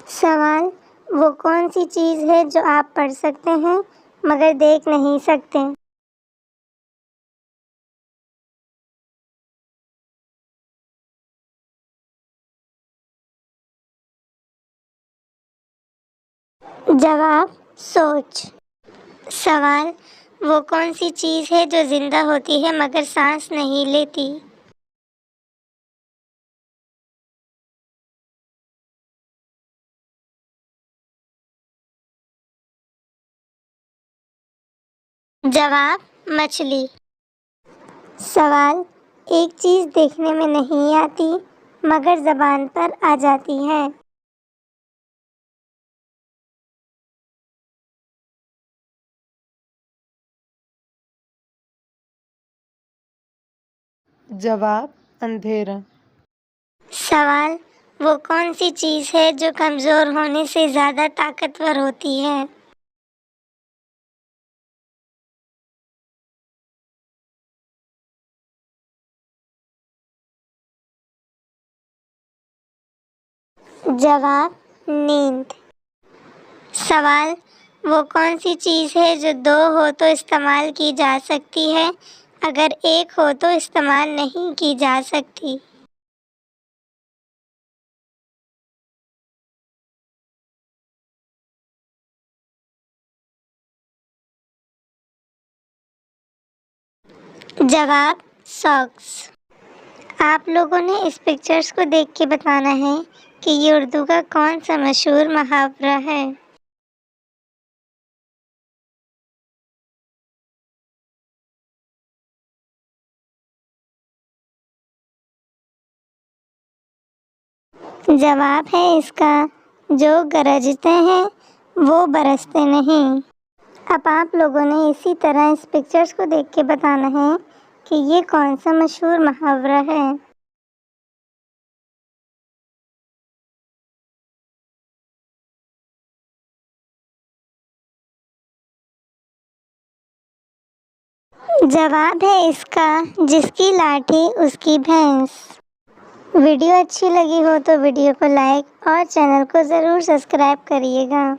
सवाल: वो कौन सी चीज़ है जो आप पढ़ सकते हैं मगर देख नहीं सकते? जवाब: सोच। सवाल: वो कौन सी चीज़ है जो ज़िंदा होती है मगर सांस नहीं लेती? जवाब: मछली। सवाल: एक चीज़ देखने में नहीं आती मगर ज़बान पर आ जाती है। जवाब: अंधेरा। सवाल: वो कौन सी चीज़ है जो कमज़ोर होने से ज़्यादा ताकतवर होती है? जवाब: नींद। सवाल: वो कौन सी चीज़ है जो दो हो तो इस्तेमाल की जा सकती है, अगर एक हो तो इस्तेमाल नहीं की जा सकती? जवाब: सॉक्स। आप लोगों ने इस पिक्चर्स को देख के बताना है कि ये उर्दू का कौन सा मशहूर मुहावरा है। जवाब है इसका: जो गरजते हैं वो बरसते नहीं। अब आप लोगों ने इसी तरह इस पिक्चर्स को देख के बताना है कि ये कौन सा मशहूर मुहावरा है। जवाब है इसका: जिसकी लाठी उसकी भैंस। वीडियो अच्छी लगी हो तो वीडियो को लाइक और चैनल को ज़रूर सब्सक्राइब करिएगा।